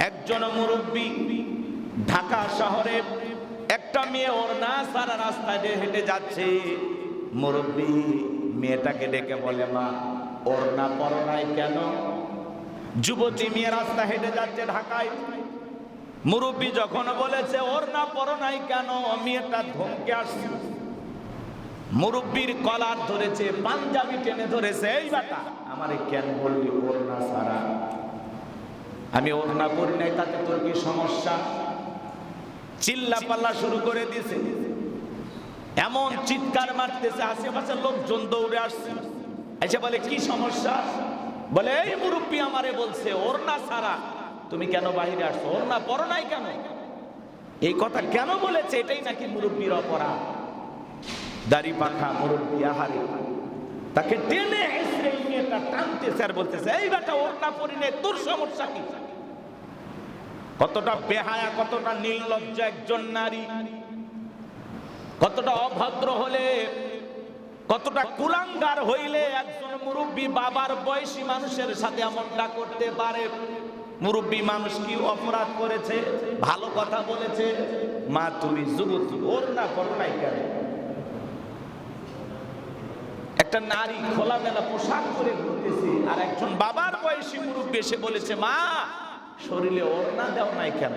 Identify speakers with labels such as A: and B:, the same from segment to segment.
A: একজন মুরব্বী ঢাকা শহরে একটা মেয়ে ওড়না সারা রাস্তায় দিয়ে হেঁটে যাচ্ছে। মুরব্বী মেয়েটাকে ডেকে বলে, মা ওড়না পরো নাই কেন? যুবতী মেয়ে রাস্তা হেঁটে যাচ্ছে ঢাকায়। মুরব্বী যখন বলেছে ওড়না পরো নাই কেন, মেয়েটা ধমকে আসছে। মুরব্বীর কলার ধরেছে, পাঞ্জাবি টেনে ধরেছে, এই বেটা আমারে কেন বললি ওড়না সারা? আমি ওড়না পরি নাই, তাতে তোর কি সমস্যা? চিল্লা পাল্লা শুরু করে দিয়েছে, এমন চিৎকার মারতেছে, আশেপাশের লোকজন দৌড়ে আসছে, এসে বলে কি সমস্যা? বলে এই মুরব্বী আমারে বলছে ওড়না সারা তুমি কেন বাহিরে আসছো, ওড়না পরো নাই কেন? এই কথা কেন বলেছে, এটাই নাকি মুরব্বীর অপরাধ। দাড়ি পাখা মুরব্বী আহারে তাকে টেনে হেসড়ে মেয়েটা টানতেছে আর বলতেছে, এই বেটা ওড়না পরি নাই, তোর সমস্যা কি? কতটা বেহায়া, কতটা নির্লজ্জ একজন নারী, কতটা অভদ্র হলে, কতটা কুলাঙ্গার হইলে একজন মুরব্বী বাবার বয়সী মানুষের সাথে এমনটা করতে পারে? মুরব্বী মানুষ কি অপরাধ করেছে? ভালো কথা বলেছে, মা তুমি যুবতী ওড়না পরো নাই কেন? একটা নারী খোলামেলা পোশাক পরে ঘুরতেছে, আর একজন বাবার বয়সী মুরব্বী এসে বলেছে, মা শরীরে ওড়না দেও নাই কেন?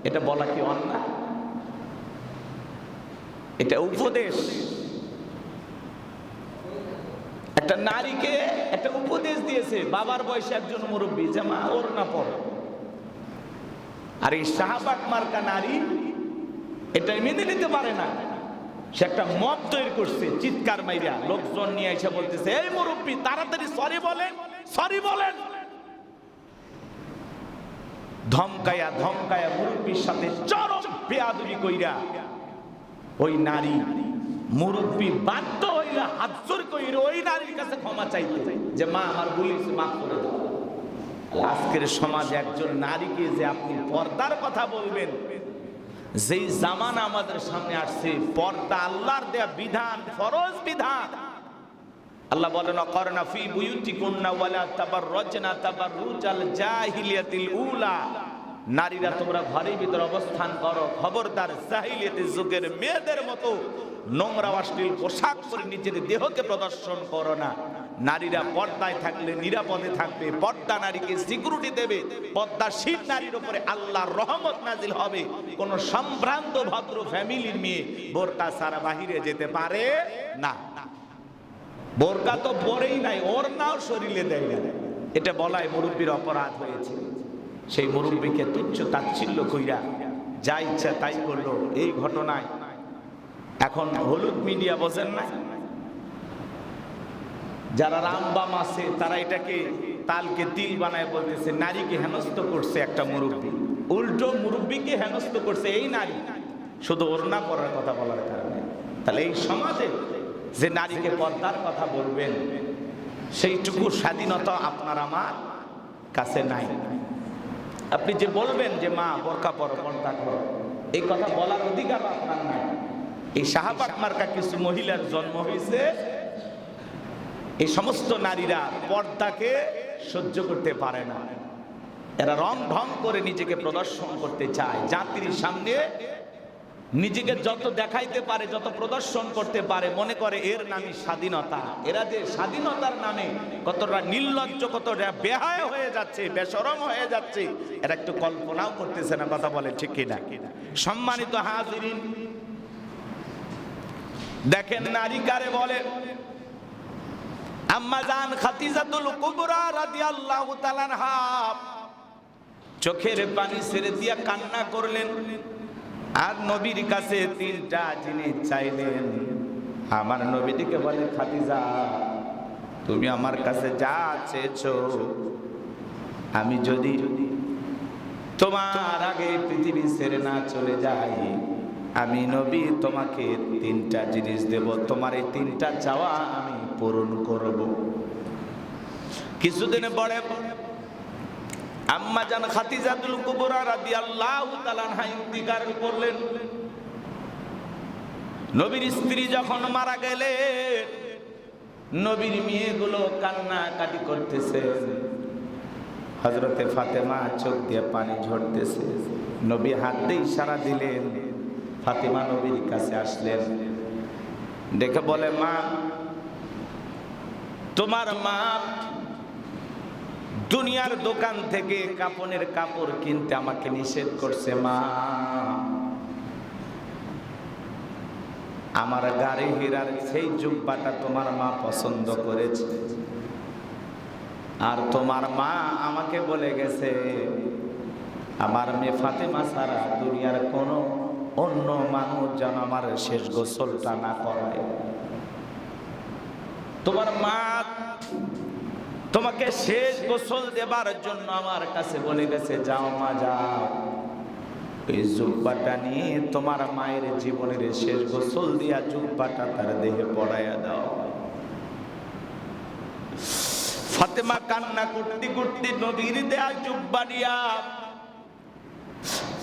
A: এটা বলা কি অন্যায়? এটা উপদেশ। একটা নারীকে একটা উপদেশ দিয়েছে বাবার বয়সে একজন মুরব্বী, যে মা ওড়না পরো। আর এই শাহবাগ মার্কা নারী এটা মেনে নিতে পারে না। সে একটা মব তৈরি করছে, চিৎকার মাইরা লোকজন নিয়ে এসে বলতেছে, এই মুরব্বী তাড়াতাড়ি সরি বলেন, সরি বলেন। ধমকায়া ধমকায়া মুরব্বীর সাথে চরম বেয়াদবি কইরা ওই নারী মুরব্বী বাধ্য হইলা হাত জোর কইরা ওই নারীর কাছে ক্ষমা চাইতে, যে মা আমার ভুল হয়েছে, মাফ করে দাও। আজকের সমাজে একজন নারীকে যে আপনি পর্দার কথা বলবেন, যেই জামানা আমাদের সামনে আসছে, পর্দা আল্লাহর দেয়া বিধান, ফরজ বিধান। আল্লাহ বলেন, অকরনা ফি বুয়ুতিকুন্না ওয়ালা তাবাররাজনা তাবাররুজাল জাহিলিয়াতিল উলা। নারীরা তোমরা ঘরের ভিতর অবস্থান করো, খবরদার জাহিলিয়াতের যুগের মেয়েদের মতো নোংরা অশ্লীল পোশাক পরে নিজের দেহকে প্রদর্শন করো না। নারীরা পর্দায় থাকলে নিরাপদে থাকবে, পর্দা নারীকে সিকিউরিটি দেবে, পর্দাশীল নারীর উপরে আল্লাহর রহমত নাজিল হবে। কোন সম্ভ্রান্ত ভদ্র ফ্যামিলির মেয়ে বোরকা ছাড়া বাহিরে যেতে পারে না। বোরকা তো পরেই নাই, ওড়নাও শরীরে দেয় না, এটা বলাই মুরব্বীর অপরাধ হয়েছে। সেই মুরব্বীকে তুচ্ছ তাচ্ছিল্য কইরা যা ইচ্ছা তাই করলো। এই ঘটনায় এখন হলুদ মিডিয়া বোঝেন না, যারা রামবাম আছে তারা এটাকে তালকে তিল বানায় বলতেছে নারীকে হেনস্থ করছে একটা মুরব্বী, উল্টো মুরব্বীকে হেনস্থ করছে এই নারী, শুধু ওড়না পরার কথা বলার কারণে। তাহলে এই সমাজে যে নারীকে পর্দার কথা বলবেন, সেইটুকু স্বাধীনতা আপনার আমার কাছে নাই। আপনি যে বলবেন যে মা বোরকা পরো, পর্দা করো, এই কথা বলার অধিকার আপনার নাই। এই শাহবাগ মার্কা কিছু মহিলার জন্ম হয়েছে, এই সমস্ত নারীরা পর্দাকে সহ্য করতে পারে না। এরা রং ঢং করে নিজেকে প্রদর্শন করতে চায়, জাতির সামনে নিজেকে যত দেখাইতে পারে, যত প্রদর্শন করতে পারে, মনে করে এর নামই স্বাধীনতা। এরা যে স্বাধীনতার নামে কতটা নির্লজ্জ, কতটা বেহায়া হয়ে যাচ্ছে, বেশরম হয়ে যাচ্ছে, এরা একটু কল্পনাও করতেছে না। কথা বলে ঠিক কিনা? সম্মানিত হাজিরিন, দেখেন নারী কারে বলে। আম্মা জান খাদিজাতুল কুবরা রাদিয়াল্লাহু তাআলা আনহা চোখের পানি ছেড়ে দিয়া কান্না করলেন, আর নবীর কাছে তিনটা জিনিস চাইলেন। আমার নবীকে বলে, খাদিজা তুমি আমার কাছে যা চেয়েছো, আমি যদি তোমার আগে পৃথিবী ছেড়ে না চলে যাই, আমি নবী তোমাকে তিনটা জিনিস দেব, তোমার এই তিনটা চাওয়া আমি পূরণ করব। কিছুদিন পরে আম্মা জান খাদিজাতুল কুবরা রাদিয়াল্লাহু তাআলা আনহা ইন্তিকাল করলেন। নবীর স্ত্রী যখন মারা গেলেন, নবীর মেয়েগুলো কান্নাকাটি করতেছে। হযরতে ফাতেমা চোখ দিয়ে পানি ঝরতেছে। নবী হাত দিয়ে ইশারা দিলেন, ফাতেমা নবীর কাছে আসলেন, দেখে বলে, মা, তোমার মা দুনিয়ার দোকান থেকে কাপনের কাপড় কিনতে আমাকে নিষেধ করছে। মা, আমার গাড়ি হীরার সেই জুব্বাটা তোমার মা পছন্দ করেছে, আর তোমার মা আমাকে বলে গেছে আমার মেয়ে ফাতেমা ছাড়া দুনিয়ার কোনো অন্য মানুষ যেন আমার শেষ গোসলটা না করায়। তোমার মা তোমাকে শেষ গোসল দেবার জন্য আমার কাছে বলে গেছে, যাও মা যাও, এই জুব্বাটা নিয়ে তোমার মায়ের জীবনের শেষ গোসল দিয়া জুব্বাটা তার দেহে পড়াইয়া দাও। ফাতেমা কান্না করতে করতে নবীর দেয়া জুব্বা দিয়া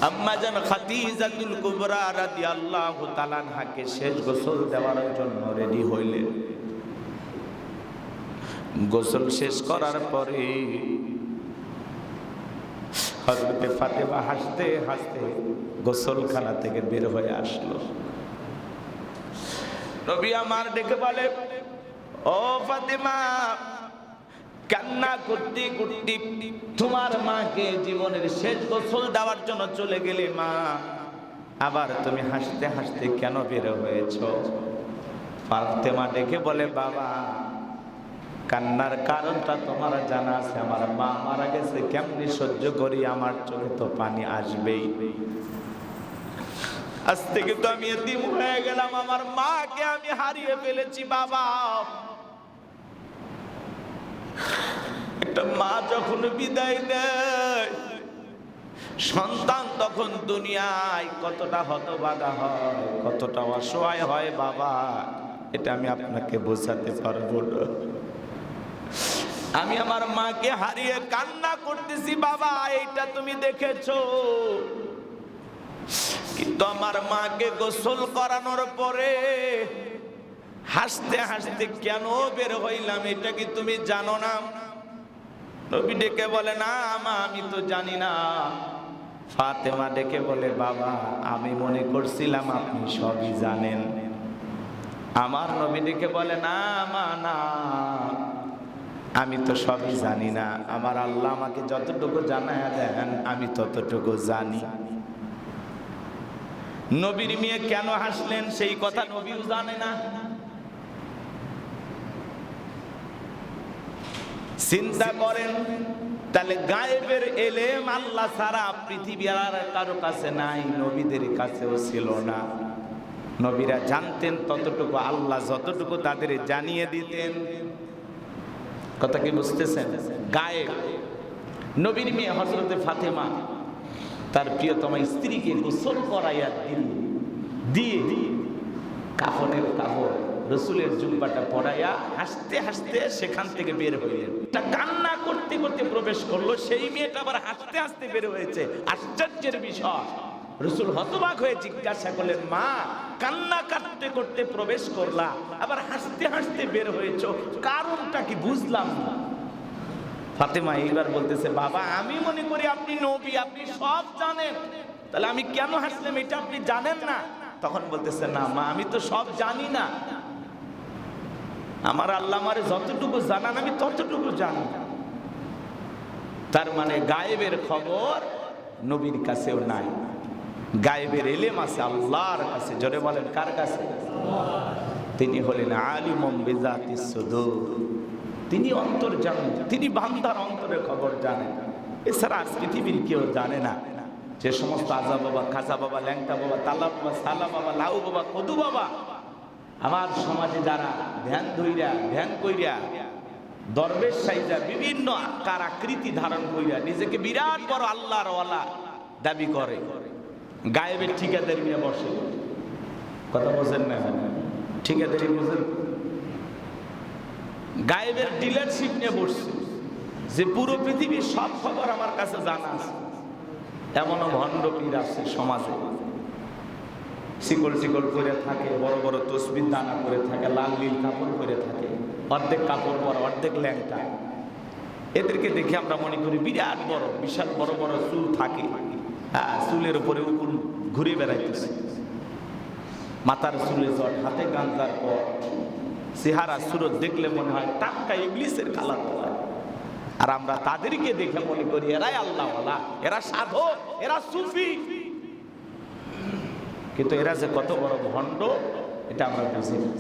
A: আম্মা জান খাদিজাতুল কুবরা রাদিয়াল্লাহু তাআলা আনহাকে শেষ গোসল দেওয়ার জন্য রেডি হইলেন। গোসল শেষ করার পরে হযরতে ফাতেমা হাসতে হাসতে গোসলখানা থেকে বের হয়ে আসলো। নবী আমার ডেকে বলে, ও ফাতেমা, কান্না করতে করতে তোমার মাকে জীবনের শেষ গোসল দেওয়ার জন্য চলে গেলে, মা আবার তুমি হাসতে হাসতে কেন বের হয়েছো? ফাতেমা ডেকে বলে, বাবা, কান্নার কারণটা তোমার জানা আছে, আমার মা মারা গেছে, কেমনি সহ্য করি, আমার চোখে তো পানি আসবেই। আজ থেকে তো আমি এতিম হয়ে গেলাম, আমার মাকে আমি হারিয়ে ফেলেছি। বাবা, একটা মা যখন বিদায় নেয়, সন্তান তখন দুনিয়ায় কতটা হতভাগা হয়, কতটা অসহায় হয় বাবা, এটা আমি আপনাকে বোঝাতে পারবো না। আমি আমার মাকে হারিয়ে কান্না করতেছি বাবা, এইটা তুমি দেখেছো, কিন্তু আমার মাকে গোসল করানোর পরে হাসতে হাসতে কেন বের হইলাম, এটা কি তুমি জানো না? নবী ডেকে বলে, না মা, আমি তো জানি না। ফাতেমা ডেকে বলে, বাবা, আমি মনে করছিলাম আপনি সবই জানেন। আমার নবী ডেকে বলে, না মা, না, আমি তো সবই জানি না, আমার আল্লাহ আমাকে যতটুকু জানায়া দেন আমি ততটুকু জানি। নবীর মেয়ে কেন হাসলেন সেই কথা নবীও জানে না। চিন্তা করেন, তাহলে গায়েবের এলেম আল্লাহ ছাড়া পৃথিবীর আর কারো কাছে নাই, নবীদের কাছেও ছিল না। নবীরা জানতেন ততটুকু, আল্লাহ যতটুকু তাদের জানিয়ে দিতেন। কথা কি বুঝতেছেন? গায়েব। নবীর মেয়ে হযরতে ফাতেমা তার প্রিয়তমা স্ত্রীকে গোসল করাইয়া দিয়ে কাফনের কাপড় রাসূলের জুব্বাটা পরাইয়া হাসতে হাসতে সেখান থেকে বের হইলেন। তা কান্না করতে করতে প্রবেশ করলো, সেই মেয়েটা আবার হাসতে হাসতে বের হয়েছে। আশ্চর্যের বিষয়, রাসূল হতবাক হয়ে জিজ্ঞাসা করলেন, মা, কান্না করতে করতে প্রবেশ করলা, আবার হাসতে হাসতে বের হয়েছো, কারণটা কি বুঝলাম না। ফাতেমা এইবার বলতেছে, বাবা, আমি মনে করি আপনি নবী, আপনি সব জানেন, তাহলে আমি কেন হাসলাম এটা আপনি জানেন না? তখন বলতেছে, না মা, আমি তো সব জানি না, আমার আল্লাহ আমারে যতটুকু জানান আমি ততটুকু জানি। তার মানে গায়েবের খবর নবীর কাছেও নাই, গায়েবের ইলম আছে আল্লাহর কাছে। জোরে বলেন, কার কাছে? তিনি হলেন আলিমুম বিযাতিস সুদূর, তিনি অন্তর জানেন, তিনি বান্দার অন্তরের খবর জানেন। এছাড়া আজ পৃথিবীর কেউ জানে না। যে সমস্ত আজা বাবা, খাজা বাবা, ল্যাংটা বাবা, তালা বাবা, সালা বাবা, লাউ বাবা, কদু বাবা আমার সমাজে যারা ধ্যান ধইরা, ধ্যান কইরা, দরবেশ সাইজা, বিভিন্ন আকার আকৃতি ধারণ কইরা নিজেকে বিরাট বড় আল্লাহর ওয়ালা দাবি করে, গায়েবের ঠিকাদারি নিয়ে বসে। কথা বোঝেন না? ঠিকাদারি বোঝেন? গায়েবের ডিলারশিপ নিয়ে বসছে, যে পুরো পৃথিবীর সব খবর আমার কাছে জানা আছে। এমনও ভণ্ড পীর আছে সমাজে, শিকল শিকল করে থাকে, বড় বড় তসবির দানা করে থাকে, লাল নীল কাপড় করে থাকে, অর্ধেক কাপড় পরা, অর্ধেক ল্যাংটা। এদেরকে দেখে আমরা মনে করি বিরাট বড়, বিশাল বড় বড় চুল থাকে, চুলের উপরে উপর ঘুরে বেড়াইতেছে, মাথার চুলে জট, হাতে গাঞ্জার পর, চেহারা সুরত দেখলে মনে হয় টাটকা ইবলিসের কালার হয়। আর আমরা তাদেরকে দেখে মনে করি এরাই আল্লাহওয়ালা, এরা সাধক, এরা সুফি। কিন্তু এরা যে কত বড় ভণ্ড এটা আমরা বুঝি না।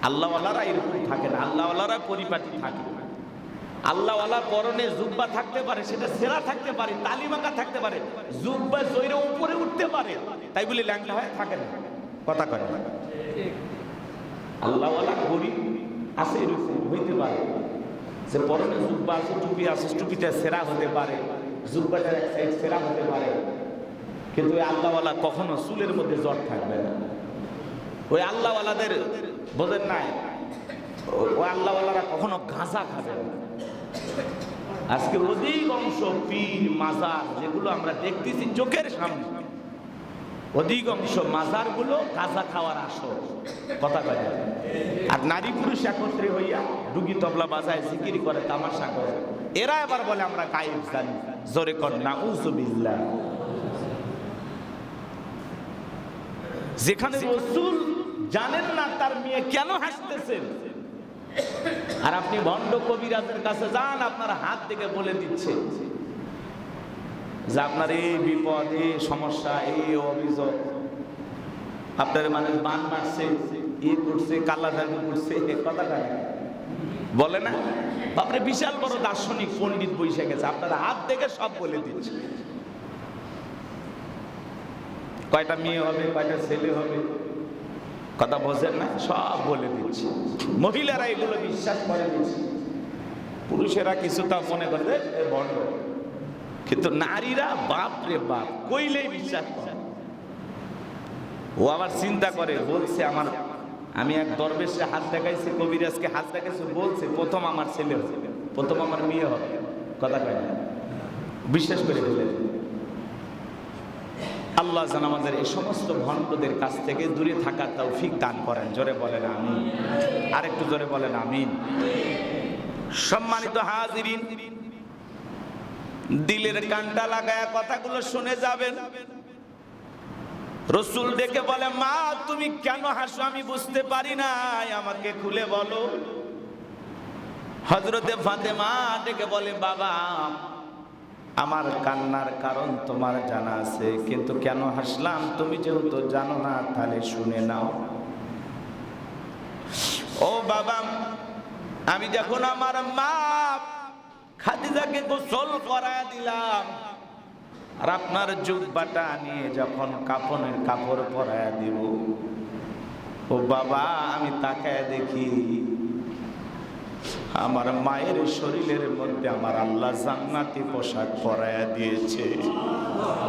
A: আল্লাহওয়ালারা এরকম থাকে না, আল্লাহওয়ালারা পরিপাটি থাকে। আল্লাহওয়ালার পরনে জুব্বা থাকতে পারে, সেটা সেরা থাকতে পারে, তালিমাকা থাকতে পারে, জুব্বা জয়রে উপরে উঠতে পারে, তাই বলে ল্যাংটা হয়ে থাকে না, কথা কয় না। আল্লাহওয়ালা গরিব আছে, এরকম হইতে পারে যে পরনে জুব্বা আছে, টুপি আছে, টুপিটা সেরা হতে পারে, জুব্বাটা এক সাইড সেরা হতে পারে, কিন্তু ওই আল্লাহওয়ালা কখনো চুলের মধ্যে জট থাকবে না। ওই আল্লাহওয়ালাদের বোঝেন নাই, ওই আল্লাহওয়ালারা কখনো গাঁজা খাবে না। আজকে অধিকাংশ পীর মাজার যেগুলো আমরা দেখতেছি চোখের সামনে, অধিকাংশ মাজার গুলো গাঁজা খাওয়ার আসর, কথা কয়। আর নারী পুরুষ একত্রে হইয়া ডুগি তবলা বাজায়, জিকির করে, তামাশা করে। এরা এবার বলে আমরা গায়েব জানি, জোরে কর নাউযুবিল্লাহ। যেখানে রাসূল জানেন না তার মেয়ে কেন হাসতেছেন, আর আপনি ভণ্ড কবিরাজের কাছে যান, আপনার হাত থেকে বলে দিচ্ছে যে আপনার এই বিপদ, এই সমস্যা, এই অভিযোগ, আপনার মানে বান মারছে, করছে, কালা জাদু করছে, কথাটা বলে না। আপনি বিশাল বড় দার্শনিক পণ্ডিত বসে গেছে, আপনার হাত থেকে সব বলে দিচ্ছে। কয়টা মেয়ে হবে, কয়টা ছেলে হবে, কথা বোঝেন না, সব বলে দিচ্ছে। মহিলারা এগুলো বিশ্বাস করে দিচ্ছে, পুরুষেরা কিছুটা মনে করে ভণ্ড, কিন্তু নারীরা বাপ রে বাপ কইলেই বিশ্বাস করে। ও আবার চিন্তা করে, বলছে আমার, আমি এক দরবেশে হাত দেখাইছি, কবিরাজকে হাত দেখাইছি, বলছে প্রথম আমার ছেলে হবে, প্রথম আমার মেয়ে হবে, কথা কয় না, বিশ্বাস করে ফেলে। আল্লাহ যেন আমাদের এই সমস্ত ভণ্ডদের কাছ থেকে দূরে থাকার তৌফিক দান করেন। জোরে বলেন আমিন, আরেকটু জোরে বলেন আমিন। সম্মানিত হাজিরিন, দিলের কানটা লাগায়া কথাগুলো শুনে যাবেন। রাসূল ডেকে বলে, মা তুমি কেন হাসো, আমি বুঝতে পারি নাই, আমাকে খুলে বলো। হযরতে ফাতেমা ডেকে বলে, বাবা আমার কান্নার কারণ তোমার জানা আছে, কিন্তু কেন হাসলাম তুমি যেহেতু জানো না, তাহলে শুনে নাও। ও বাবা, আমি যখন আমার মা খাদিজাকে গোসল করায় দিলাম, আর আপনার জুব্বাটা নিয়ে যখন কাফনের কাপড় পরায় দিব, ও বাবা আমি তাকায় দেখি আমার মায়ের শরীরের মধ্যে আমার আল্লাহ জান্নাতি পোশাক পরায়া দিয়েছে।